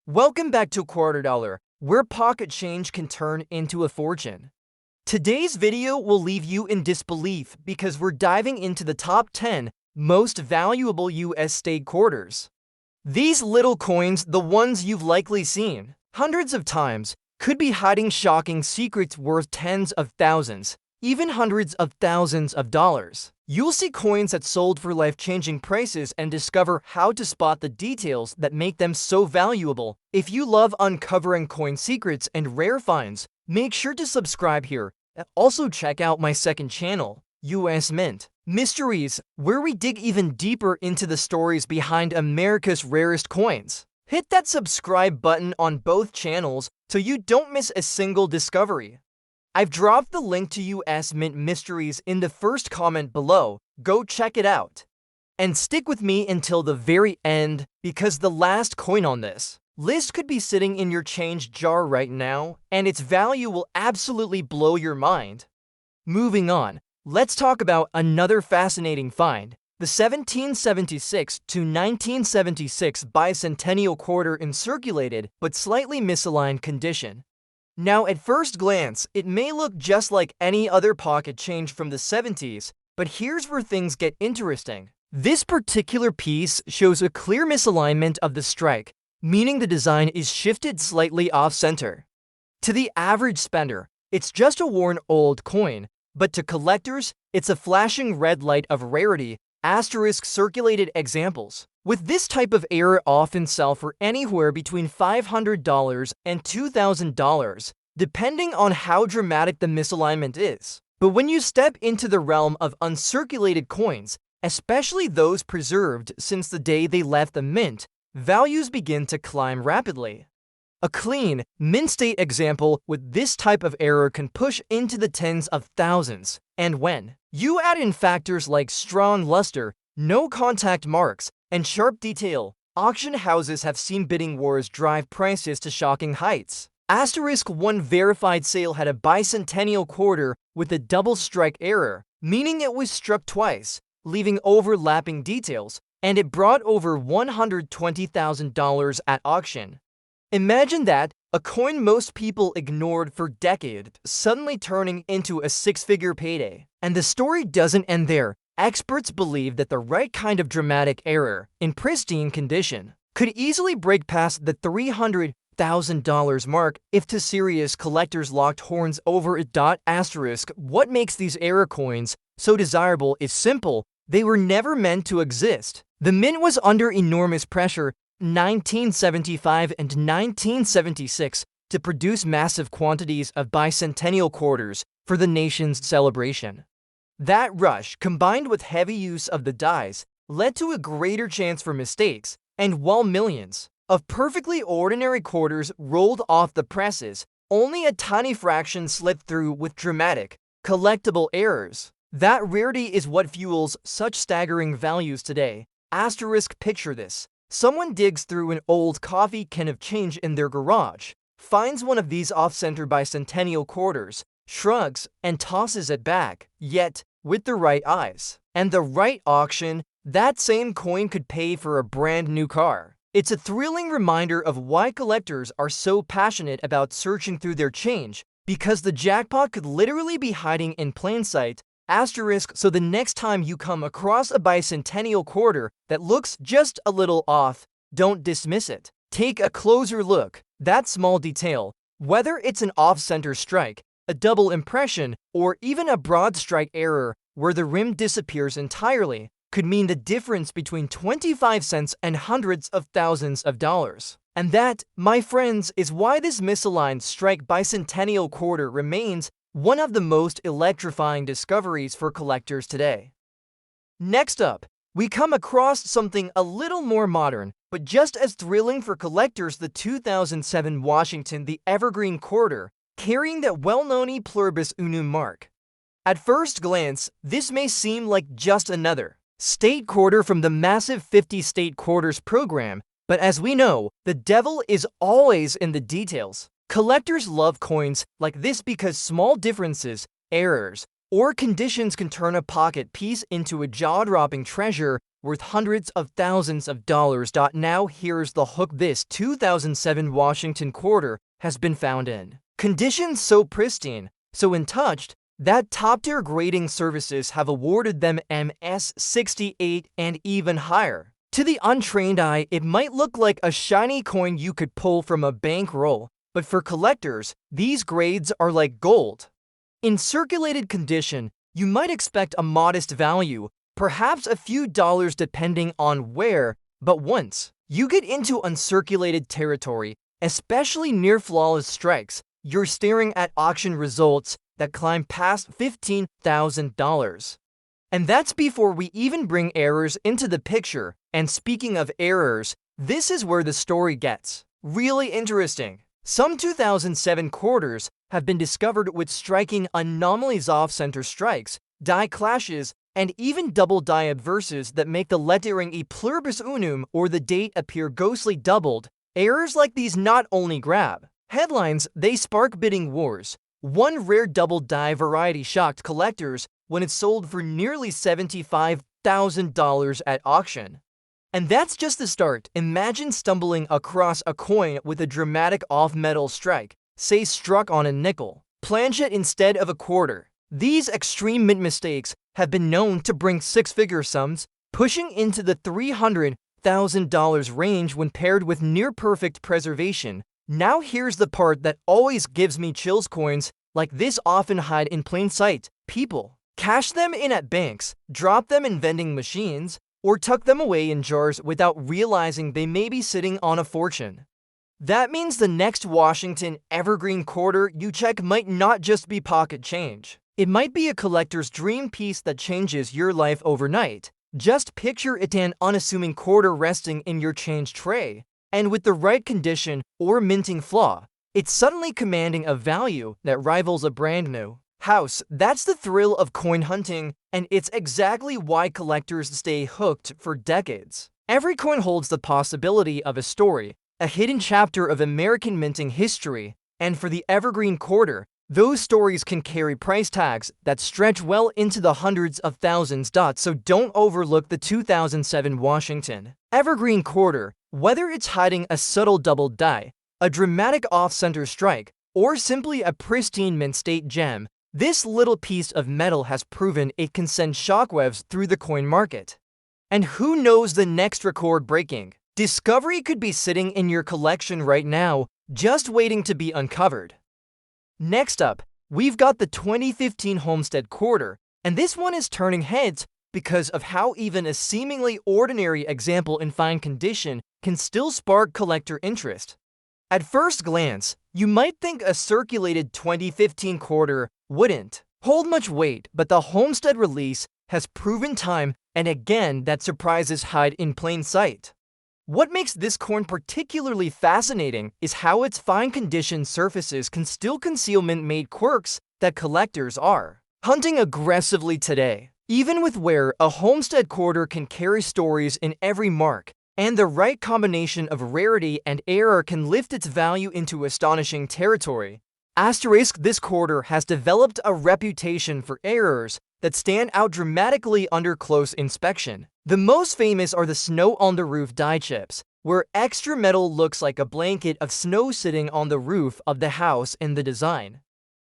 Welcome back to Quarter Dollar, where pocket change can turn into a fortune. Today's video will leave you in disbelief because we're diving into the top 10 most valuable US state quarters. These little coins, the ones you've likely seen hundreds of times, could be hiding shocking secrets worth tens of thousands, even hundreds of thousands of dollars. You'll see coins that sold for life-changing prices and discover how to spot the details that make them so valuable. If you love uncovering coin secrets and rare finds, make sure to subscribe here. Also check out my second channel, US Mint Mysteries, where we dig even deeper into the stories behind America's rarest coins. Hit that subscribe button on both channels so you don't miss a single discovery. I've dropped the link to US Mint Mysteries in the first comment below. Go check it out. And stick with me until the very end, because the last coin on this list could be sitting in your change jar right now, and its value will absolutely blow your mind. Moving on, let's talk about another fascinating find: the 1776 to 1976 Bicentennial Quarter in circulated but slightly misaligned condition. Now, at first glance, it may look just like any other pocket change from the 70s, but here's where things get interesting. This particular piece shows a clear misalignment of the strike, meaning the design is shifted slightly off-center. To the average spender, it's just a worn old coin, but to collectors, it's a flashing red light of rarity, circulated examples. With this type of error often sell for anywhere between $500 and $2,000, depending on how dramatic the misalignment is. But when you step into the realm of uncirculated coins, especially those preserved since the day they left the mint, values begin to climb rapidly. A clean, mint-state example with this type of error can push into the tens of thousands. And when you add in factors like strong luster, no contact marks, and sharp detail, auction houses have seen bidding wars drive prices to shocking heights. One verified sale had a Bicentennial Quarter with a double strike error, meaning it was struck twice, leaving overlapping details, and it brought over $120,000 at auction. Imagine that, a coin most people ignored for decades suddenly turning into a six-figure payday. And the story doesn't end there. Experts believe that the right kind of dramatic error, in pristine condition, could easily break past the $300,000 mark if two serious collectors locked horns over it. What makes these error coins so desirable is simple: they were never meant to exist. The mint was under enormous pressure 1975 and 1976 to produce massive quantities of bicentennial quarters for the nation's celebration. That rush, combined with heavy use of the dies, led to a greater chance for mistakes, and while millions of perfectly ordinary quarters rolled off the presses, only a tiny fraction slipped through with dramatic, collectible errors. That rarity is what fuels such staggering values today. Picture this. Someone digs through an old coffee can of change in their garage, finds one of these off-center bicentennial quarters, shrugs, and tosses it back. Yet, with the right eyes and the right auction, that same coin could pay for a brand new car. It's a thrilling reminder of why collectors are so passionate about searching through their change, because the jackpot could literally be hiding in plain sight. So the next time you come across a bicentennial quarter that looks just a little off, don't dismiss it. Take a closer look. That small detail, whether it's an off-center strike, a double impression, or even a broad strike error where the rim disappears entirely, could mean the difference between 25 cents and hundreds of thousands of dollars. And that, my friends, is why this misaligned strike bicentennial quarter remains one of the most electrifying discoveries for collectors today. Next up, we come across something a little more modern, but just as thrilling for collectors: the 2007 Washington the Evergreen Quarter, carrying that well-known E pluribus unum mark. At first glance, this may seem like just another state quarter from the massive 50 state quarters program, but as we know, the devil is always in the details. Collectors love coins like this because small differences, errors, or conditions can turn a pocket piece into a jaw-dropping treasure worth hundreds of thousands of dollars. Now here's the hook: this 2007 Washington Quarter has been found in condition so pristine, so untouched, that top-tier grading services have awarded them MS68 and even higher. To the untrained eye, it might look like a shiny coin you could pull from a bankroll, but for collectors, these grades are like gold. In circulated condition, you might expect a modest value, perhaps a few dollars depending on where, but once you get into uncirculated territory, especially near flawless strikes, you're staring at auction results that climb past $15,000. And that's before we even bring errors into the picture. And speaking of errors, this is where the story gets really interesting. Some 2007 quarters have been discovered with striking anomalies: off-center strikes, die clashes, and even double die obverses that make the lettering e pluribus unum or the date appear ghostly doubled. Errors like these not only grab headlines, they spark bidding wars. One rare double die variety shocked collectors when it sold for nearly $75,000 at auction. And that's just the start. Imagine stumbling across a coin with a dramatic off-metal strike, say struck on a nickel planchet instead of a quarter. These extreme mint mistakes have been known to bring six-figure sums, pushing into the $300,000 range when paired with near-perfect preservation. Now here's the part that always gives me chills: coins like this often hide in plain sight. People cash them in at banks, drop them in vending machines, or tuck them away in jars without realizing they may be sitting on a fortune. That means the next Washington Evergreen Quarter you check might not just be pocket change. It might be a collector's dream piece that changes your life overnight. Just picture it: an unassuming quarter resting in your change tray, and with the right condition or minting flaw, it's suddenly commanding a value that rivals a brand new house. That's the thrill of coin hunting, and it's exactly why collectors stay hooked for decades. Every coin holds the possibility of a story, a hidden chapter of American minting history, and for the Evergreen Quarter, those stories can carry price tags that stretch well into the hundreds of thousands. So don't overlook the 2007 Washington Evergreen Quarter. Whether it's hiding a subtle double die, a dramatic off-center strike, or simply a pristine mint state gem, this little piece of metal has proven it can send shockwaves through the coin market. And who knows, the next record-breaking discovery could be sitting in your collection right now, just waiting to be uncovered. Next up, we've got the 2015 Homestead Quarter, and this one is turning heads because of how even a seemingly ordinary example in fine condition can still spark collector interest. At first glance, you might think a circulated 2015 quarter wouldn't hold much weight, but the Homestead release has proven time and again that surprises hide in plain sight. What makes this coin particularly fascinating is how its fine condition surfaces can still conceal mint-made quirks that collectors are hunting aggressively today. Even with wear, a Homestead quarter can carry stories in every mark, and the right combination of rarity and error can lift its value into astonishing territory. Asterisk, this quarter has developed a reputation for errors that stand out dramatically under close inspection. The most famous are the snow on the roof die chips, where extra metal looks like a blanket of snow sitting on the roof of the house in the design.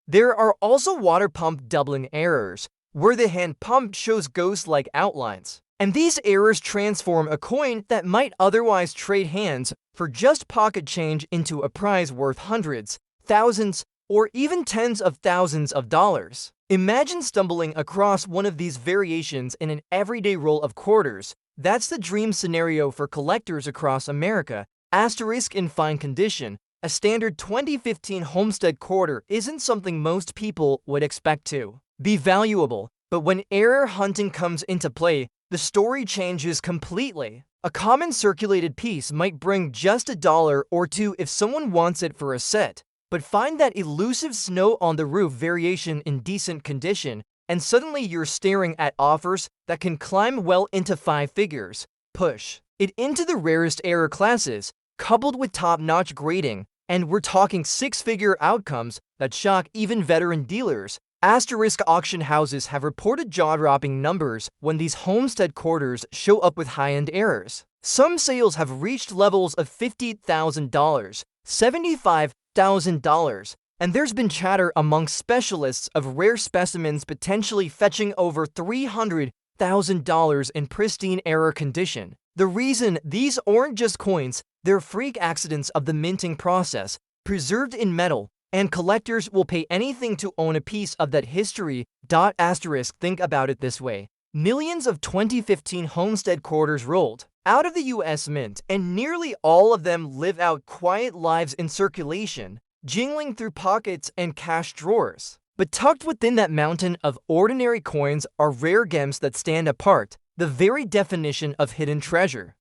There are also water pump doubling errors, where the hand pump shows ghost-like outlines. And these errors transform a coin that might otherwise trade hands for just pocket change into a prize worth hundreds, thousands, or even tens of thousands of dollars. Imagine stumbling across one of these variations in an everyday roll of quarters. That's the dream scenario for collectors across America. Asterisk, in fine condition, a standard 2015 Homestead quarter isn't something most people would expect to be valuable, but when error hunting comes into play, the story changes completely. A common circulated piece might bring just $1 or $2 if someone wants it for a set, but find that elusive snow on the roof variation in decent condition, and suddenly you're staring at offers that can climb well into 5 figures. Push it into the rarest error classes, coupled with top-notch grading, and we're talking 6-figure outcomes that shock even veteran dealers. Asterisk auction houses have reported jaw-dropping numbers when these Homestead quarters show up with high-end errors. Some sales have reached levels of $50,000, $75,000, and there's been chatter among specialists of rare specimens potentially fetching over $300,000 in pristine error condition. The reason these aren't just coins, they're freak accidents of the minting process, preserved in metal, and collectors will pay anything to own a piece of that history. Think about it this way. Millions of 2015 Homestead quarters rolled out of the US Mint, and nearly all of them live out quiet lives in circulation, jingling through pockets and cash drawers. But tucked within that mountain of ordinary coins are rare gems that stand apart, the very definition of hidden treasure.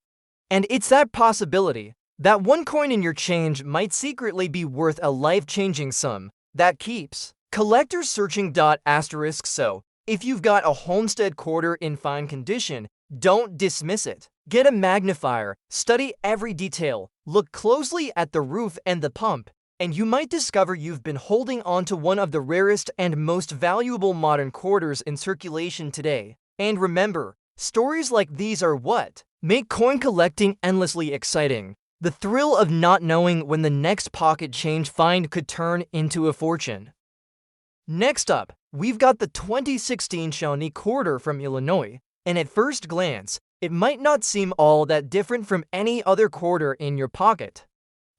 And it's that possibility that one coin in your change might secretly be worth a life-changing sum that keeps collectors searching. So, if you've got a Homestead quarter in fine condition, don't dismiss it. Get a magnifier, study every detail, look closely at the roof and the pump, and you might discover you've been holding on to one of the rarest and most valuable modern quarters in circulation today. And remember, stories like these are what make coin collecting endlessly exciting. The thrill of not knowing when the next pocket change find could turn into a fortune. Next up, we've got the 2016 Shawnee quarter from Illinois, and at first glance, it might not seem all that different from any other quarter in your pocket.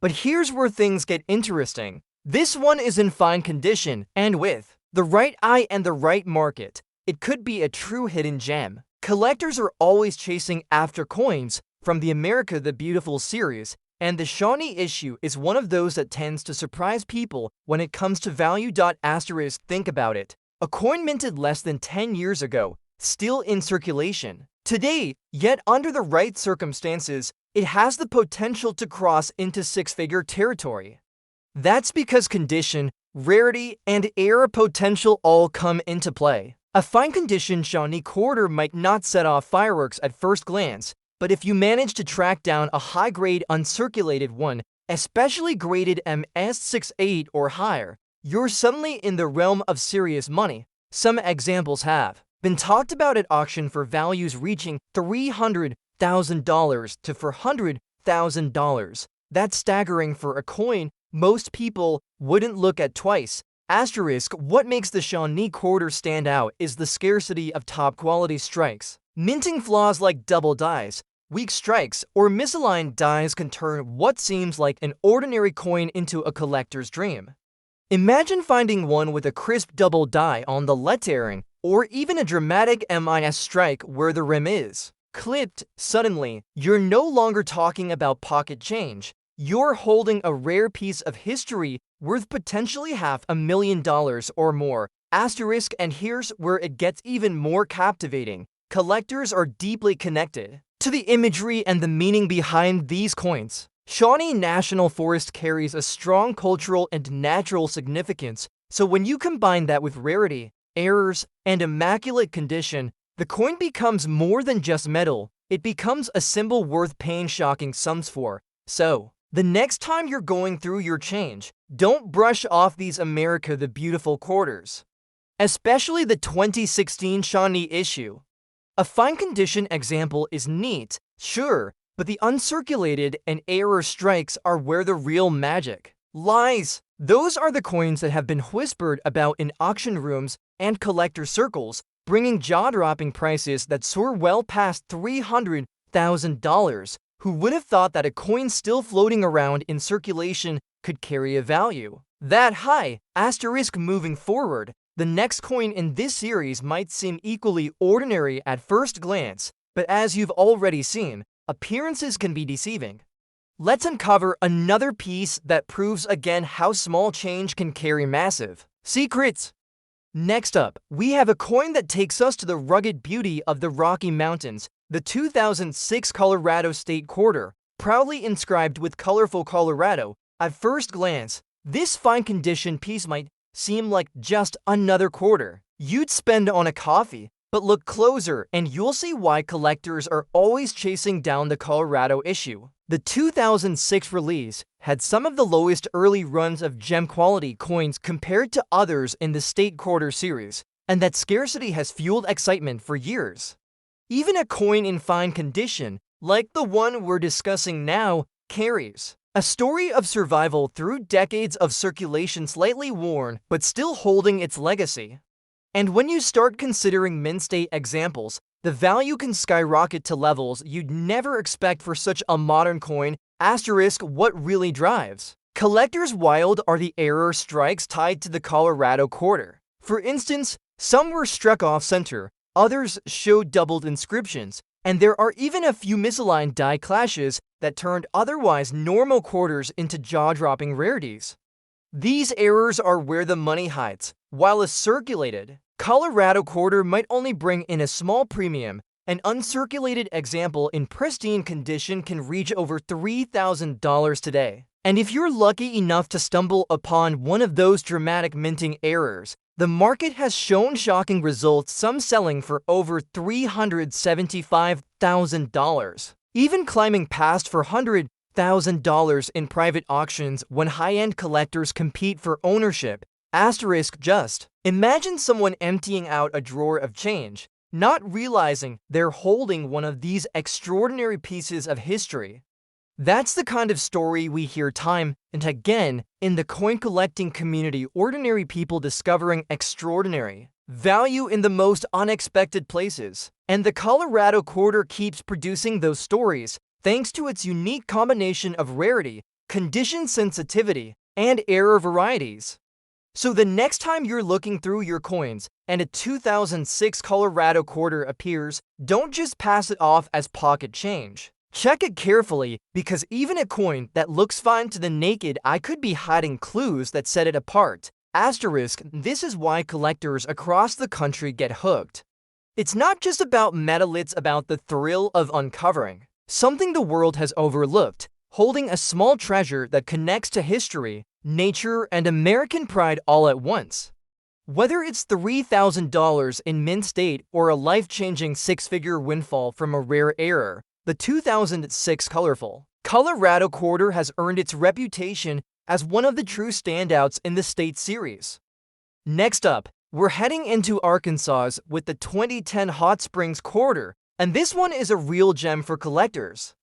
But here's where things get interesting. This one is in fine condition, and with the right eye and the right market, it could be a true hidden gem. Collectors are always chasing after coins from the America the Beautiful series, and the Shawnee issue is one of those that tends to surprise people when it comes to value. Think about it. A coin minted less than 10 years ago, still in circulation today, yet under the right circumstances, it has the potential to cross into six-figure territory. That's because condition, rarity, and error potential all come into play. A fine condition Shawnee quarter might not set off fireworks at first glance, but if you manage to track down a high-grade uncirculated one, especially graded MS68 or higher, you're suddenly in the realm of serious money. Some examples have been talked about at auction for values reaching $300,000 to $400,000. That's staggering for a coin most people wouldn't look at twice. What makes the Shawnee quarter stand out is the scarcity of top-quality strikes. Minting flaws like double dies, weak strikes, or misaligned dies can turn what seems like an ordinary coin into a collector's dream. Imagine finding one with a crisp double die on the lettering, or even a dramatic MIS strike where the rim is clipped. Suddenly, you're no longer talking about pocket change. You're holding a rare piece of history worth potentially $500,000 or more. And here's where it gets even more captivating. Collectors are deeply connected to the imagery and the meaning behind these coins. Shawnee National Forest carries a strong cultural and natural significance, so when you combine that with rarity, errors, and immaculate condition, the coin becomes more than just metal. It becomes a symbol worth paying shocking sums for. So, the next time you're going through your change, don't brush off these America the Beautiful quarters, especially the 2016 Shawnee issue. A fine condition example is neat, sure, but the uncirculated and error strikes are where the real magic lies. Those are the coins that have been whispered about in auction rooms and collector circles, bringing jaw-dropping prices that soar well past $300,000. Who would have thought that a coin still floating around in circulation could carry a value that high? Moving forward, the next coin in this series might seem equally ordinary at first glance, but as you've already seen, appearances can be deceiving. Let's uncover another piece that proves again how small change can carry massive secrets. Next up, we have a coin that takes us to the rugged beauty of the Rocky Mountains, the 2006 Colorado State Quarter, proudly inscribed with colorful Colorado. At first glance, this fine condition piece might seem like just another quarter you'd spend on a coffee, But look closer and you'll see why collectors are always chasing down the Colorado issue. The 2006 release had some of the lowest early runs of gem quality coins compared to others in the State Quarter series, and that scarcity has fueled excitement for years. Even a coin in fine condition, like the one we're discussing now, carries a story of survival through decades of circulation, slightly worn but still holding its legacy. And when you start considering mint state examples, the value can skyrocket to levels you'd never expect for such a modern coin. Asterisk, what really drives collectors wild are the error strikes tied to the Colorado Quarter. For instance, some were struck off-center, others showed doubled inscriptions, and there are even a few misaligned die clashes that turned otherwise normal quarters into jaw-dropping rarities. These errors are where the money hides. While a circulated Colorado quarter might only bring in a small premium, an uncirculated example in pristine condition can reach over $3,000 today. And if you're lucky enough to stumble upon one of those dramatic minting errors, the market has shown shocking results, some selling for over $375,000, even climbing past $400,000 in private auctions when high-end collectors compete for ownership. Asterisk, just imagine someone emptying out a drawer of change, not realizing they're holding one of these extraordinary pieces of history. That's the kind of story we hear time and again in the coin collecting community, ordinary people discovering extraordinary value in the most unexpected places. And the Colorado Quarter keeps producing those stories thanks to its unique combination of rarity, condition sensitivity, and error varieties. So the next time you're looking through your coins and a 2006 Colorado Quarter appears, don't just pass it off as pocket change. Check it carefully, because even a coin that looks fine to the naked eye could be hiding clues that set it apart. Asterisk, this is why collectors across the country get hooked. It's not just about metal, it's about the thrill of uncovering something the world has overlooked, holding a small treasure that connects to history, nature, and American pride all at once. Whether it's $3,000 in mint state or a life-changing six-figure windfall from a rare error, the 2006 colorful Colorado Quarter has earned its reputation as one of the true standouts in the state series. Next up, we're heading into Arkansas with the 2010 Hot Springs Quarter, and this one is a real gem for collectors.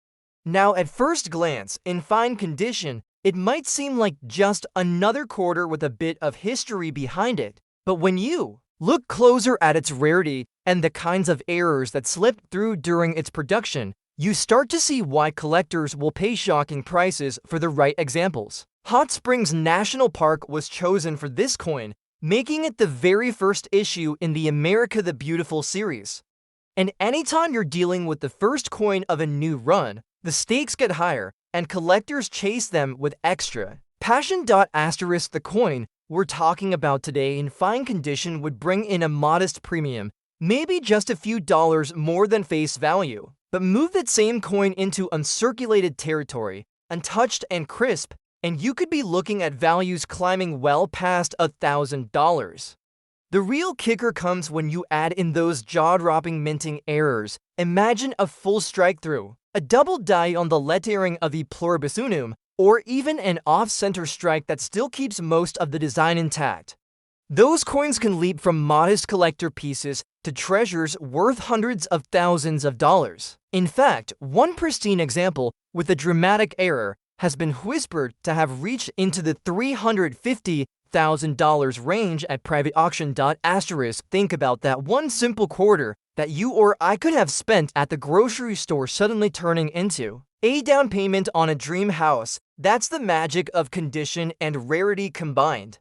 Now, at first glance, in fine condition, it might seem like just another quarter with a bit of history behind it, but when you look closer at its rarity and the kinds of errors that slipped through during its production, you start to see why collectors will pay shocking prices for the right examples. Hot Springs National Park was chosen for this coin, making it the very first issue in the America the Beautiful series. And anytime you're dealing with the first coin of a new run, the stakes get higher, and collectors chase them with extra passion. Asterisk, the coin we're talking about today in fine condition would bring in a modest premium, maybe just a few dollars more than face value. But move that same coin into uncirculated territory, untouched and crisp, and you could be looking at values climbing well past $1,000. The real kicker comes when you add in those jaw-dropping minting errors. Imagine a full strike-through, a double die on the lettering of E pluribus unum, or even an off-center strike that still keeps most of the design intact. Those coins can leap from modest collector pieces to treasures worth hundreds of thousands of dollars. In fact, one pristine example with a dramatic error has been whispered to have reached into the $350,000 range at private auction. Asterisk, think about that, one simple quarter that you or I could have spent at the grocery store suddenly turning into a down payment on a dream house. That's the magic of condition and rarity combined.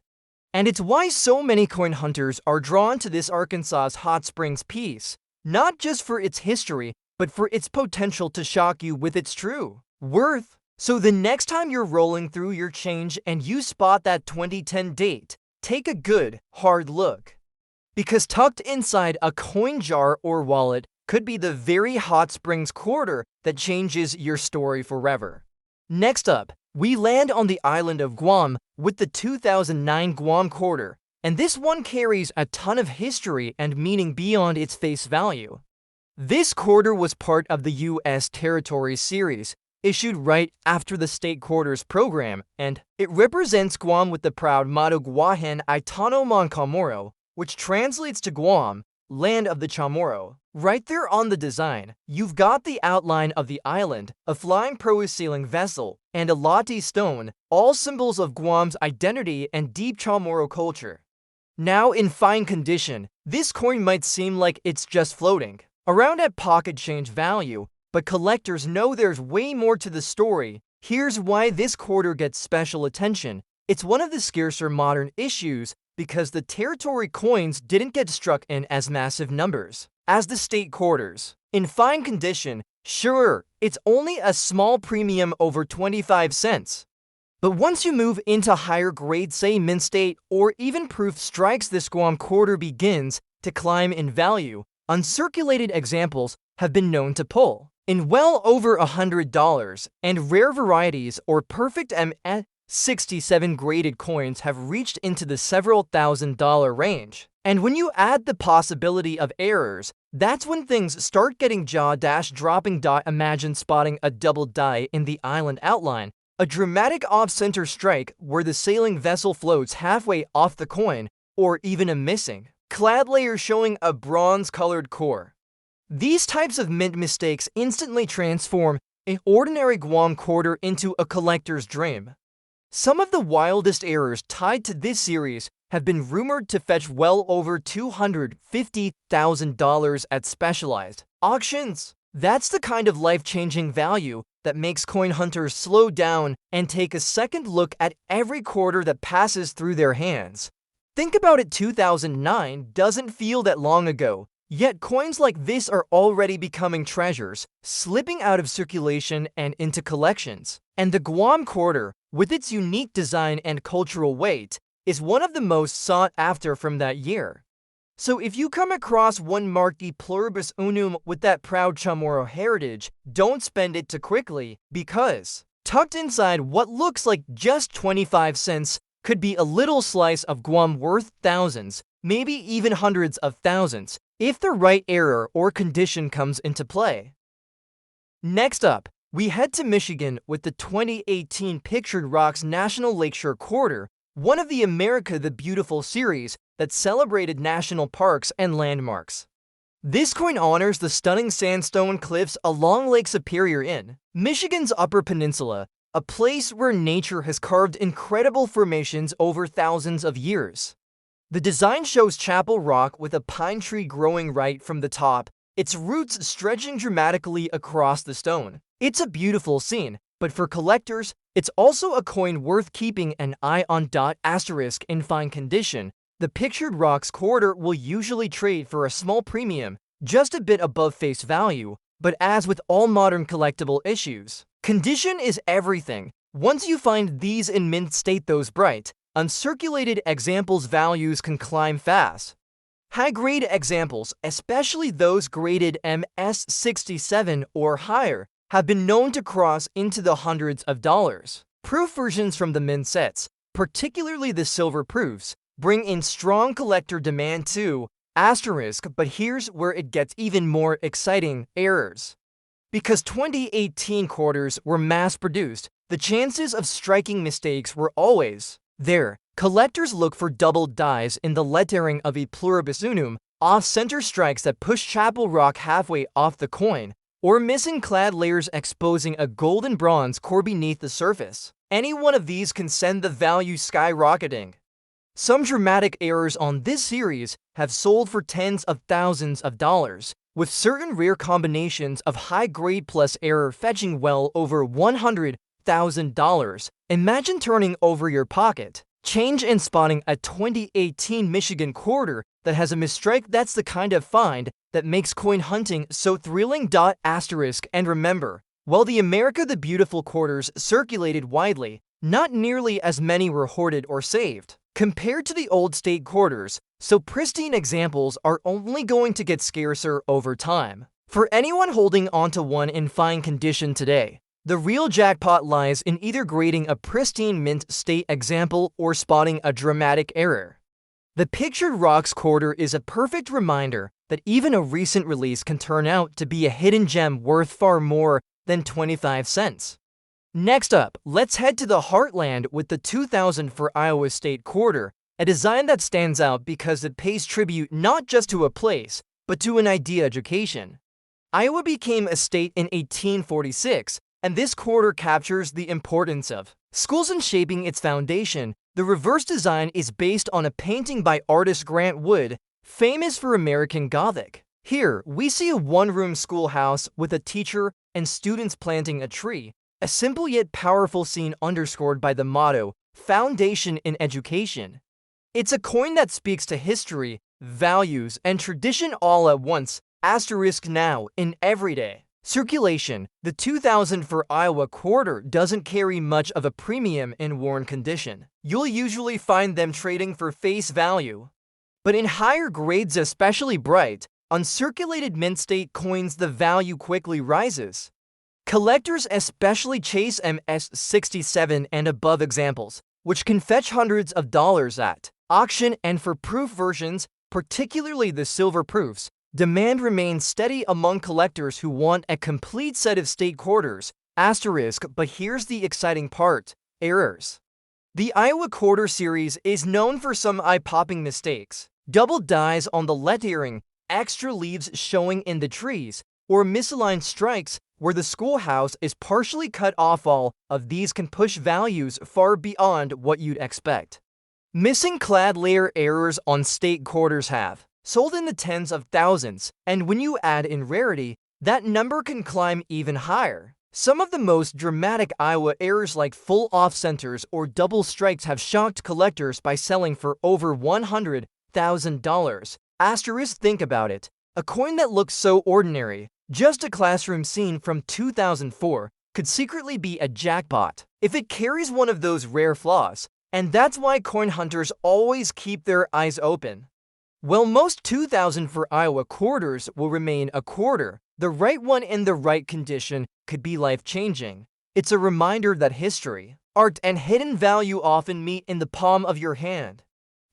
And it's why so many coin hunters are drawn to this Arkansas Hot Springs piece, not just for its history, but for its potential to shock you with its true worth. So the next time you're rolling through your change and you spot that 2010 date, take a good, hard look. Because tucked inside a coin jar or wallet could be the very Hot Springs Quarter that changes your story forever. Next up, we land on the island of Guam with the 2009 Guam Quarter, and this one carries a ton of history and meaning beyond its face value. This quarter was part of the U.S. Territories series, issued right after the State Quarters program, and it represents Guam with the proud motto Guahan Itano Mon Chamorro, which translates to Guam, land of the Chamorro. Right there on the design, you've got the outline of the island, a flying pro-sailing vessel, and a latte stone, all symbols of Guam's identity and deep Chamorro culture. Now, in fine condition, this coin might seem like it's just floating around at pocket change value, but collectors know there's way more to the story. Here's why this quarter gets special attention. It's one of the scarcer modern issues because the territory coins didn't get struck in as massive numbers as the state quarters. In fine condition, sure, it's only a small premium over 25 cents. But once you move into higher grade, say mint state or even proof strikes, this Guam quarter begins to climb in value. Uncirculated examples have been known to pull in well over $100, and rare varieties or perfect MS67 graded coins have reached into the several $1,000 range. And when you add the possibility of errors, that's when things start getting jaw-dropping. Imagine spotting a double die in the island outline, a dramatic off-center strike where the sailing vessel floats halfway off the coin, or even a missing clad layer showing a bronze-colored core. These types of mint mistakes instantly transform an ordinary Guam quarter into a collector's dream. Some of the wildest errors tied to this series have been rumored to fetch well over $250,000 at specialized auctions. That's the kind of life-changing value that makes coin hunters slow down and take a second look at every quarter that passes through their hands. Think about it, 2009 doesn't feel that long ago, yet coins like this are already becoming treasures, slipping out of circulation and into collections. And the Guam quarter, with its unique design and cultural weight, is one of the most sought after from that year. So if you come across one marked E pluribus unum with that proud Chamorro heritage, don't spend it too quickly, because tucked inside what looks like just 25 cents could be a little slice of Guam worth thousands, maybe even hundreds of thousands, if the right error or condition comes into play. Next up, we head to Michigan with the 2018 Pictured Rocks National Lakeshore Quarter, one of the America the Beautiful series that celebrated national parks and landmarks. This coin honors the stunning sandstone cliffs along Lake Superior in Michigan's Upper Peninsula, a place where nature has carved incredible formations over thousands of years. The design shows Chapel Rock with a pine tree growing right from the top, its roots stretching dramatically across the stone. It's a beautiful scene, but for collectors, it's also a coin worth keeping an eye on. Asterisk in fine condition, the Pictured Rocks quarter will usually trade for a small premium, just a bit above face value, but as with all modern collectible issues, condition is everything. Once you find these in mint state, those bright, uncirculated examples values can climb fast. High-grade examples, especially those graded MS67 or higher, have been known to cross into the hundreds of dollars. Proof versions from the mint sets, particularly the silver proofs, bring in strong collector demand too. Asterisk, but here's where it gets even more exciting: errors. Because 2018 quarters were mass-produced, the chances of striking mistakes were always there. Collectors look for double dies in the lettering of E pluribus unum, off-center strikes that push Chapel Rock halfway off the coin, or missing clad layers exposing a golden bronze core beneath the surface. Any one of these can send the value skyrocketing. Some dramatic errors on this series have sold for tens of thousands of dollars, with certain rare combinations of high grade plus error fetching well over $100,000. Imagine turning over your pocket change and spotting a 2018 Michigan quarter that has a mistrike. That's the kind of find that makes coin hunting so thrilling. Asterisk, and remember, while the America the Beautiful quarters circulated widely, not nearly as many were hoarded or saved compared to the old state quarters, so pristine examples are only going to get scarcer over time. For anyone holding onto one in fine condition today, the real jackpot lies in either grading a pristine mint state example or spotting a dramatic error. The pictured rocks quarter is a perfect reminder that even a recent release can turn out to be a hidden gem worth far more than 25 cents. Next up, let's head to the heartland with the 2000 for Iowa State quarter, a design that stands out because it pays tribute not just to a place, but to an idea education. Iowa became a state in 1846, and this quarter captures the importance of schools in shaping its foundation. The reverse design is based on a painting by artist Grant Wood, famous for American Gothic. Here, we see a one-room schoolhouse with a teacher and students planting a tree, a simple yet powerful scene underscored by the motto, Foundation in Education. It's a coin that speaks to history, values, and tradition all at once, asterisk now, in everyday circulation. The 2000 for Iowa quarter doesn't carry much of a premium in worn condition. You'll usually find them trading for face value. But in higher grades, especially bright, uncirculated mint state coins, the value quickly rises. Collectors especially chase MS67 and above examples, which can fetch hundreds of dollars at auction, and for proof versions, particularly the silver proofs, demand remains steady among collectors who want a complete set of state quarters, asterisk, but here's the exciting part, errors. The Iowa quarter series is known for some eye-popping mistakes, double dies on the lettering, extra leaves showing in the trees, or misaligned strikes where the schoolhouse is partially cut off. All of these can push values far beyond what you'd expect. Missing clad layer errors on state quarters have sold in the tens of thousands, and when you add in rarity, that number can climb even higher. Some of the most dramatic Iowa errors like full off-centers or double strikes have shocked collectors by selling for over $100,000. Asterisk, think about it. A coin that looks so ordinary, just a classroom scene from 2004, could secretly be a jackpot if it carries one of those rare flaws, and that's why coin hunters always keep their eyes open. While most 2000 for Iowa quarters will remain a quarter, the right one in the right condition could be life-changing. It's a reminder that history, art, and hidden value often meet in the palm of your hand.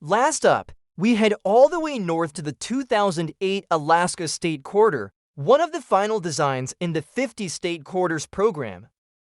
Last up, we head all the way north to the 2008 Alaska State Quarter, one of the final designs in the 50 State Quarters program.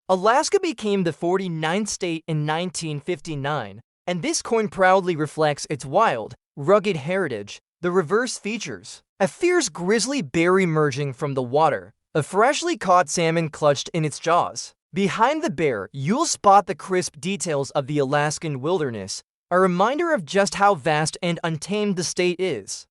Alaska became the 49th state in 1959, and this coin proudly reflects its wild, rugged heritage. The reverse features a fierce grizzly bear emerging from the water, a freshly caught salmon clutched in its jaws. Behind the bear, you'll spot the crisp details of the Alaskan wilderness, a reminder of just how vast and untamed the state is.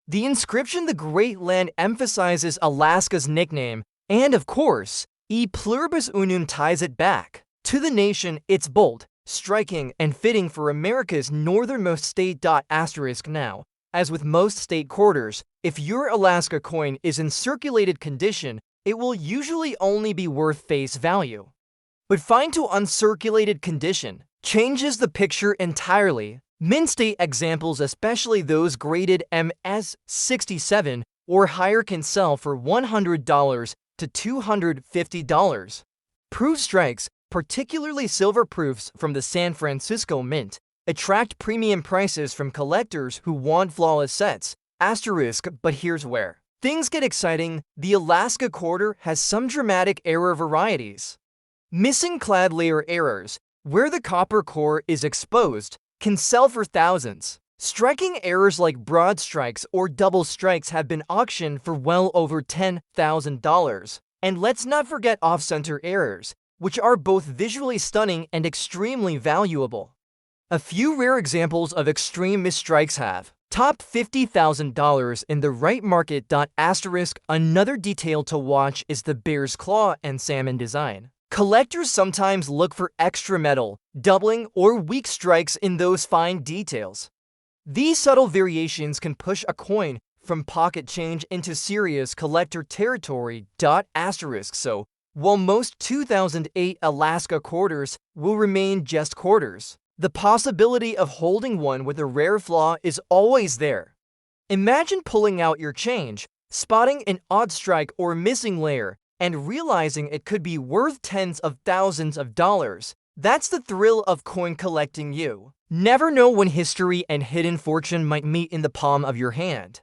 The inscription "The Great Land" emphasizes Alaska's nickname, and of course, E pluribus unum ties it back to the nation. It's bold, striking, and fitting for America's northernmost state. Asterisk now, as with most state quarters, if your Alaska coin is in circulated condition, it will usually only be worth face value. But fine to uncirculated condition changes the picture entirely. Mint state examples, especially those graded MS67 or higher, can sell for $100 to $250. Proof strikes, particularly silver proofs from the San Francisco Mint, attract premium prices from collectors who want flawless sets. Asterisk, but here's where things get exciting. The Alaska quarter has some dramatic error varieties. Missing clad layer errors, where the copper core is exposed, can sell for thousands. Striking errors like broad strikes or double strikes have been auctioned for well over $10,000. And let's not forget off-center errors, which are both visually stunning and extremely valuable. A few rare examples of extreme misstrikes have topped $50,000 in the right market. Asterisk, another detail to watch is the bear's claw and salmon design. Collectors sometimes look for extra metal, doubling, or weak strikes in those fine details. These subtle variations can push a coin from pocket change into serious collector territory. Asterisk, so while most 2008 Alaska quarters will remain just quarters, the possibility of holding one with a rare flaw is always there. Imagine pulling out your change, spotting an odd strike or missing layer, and realizing it could be worth tens of thousands of dollars. That's the thrill of coin collecting. You Never know when history and hidden fortune might meet in the palm of your hand.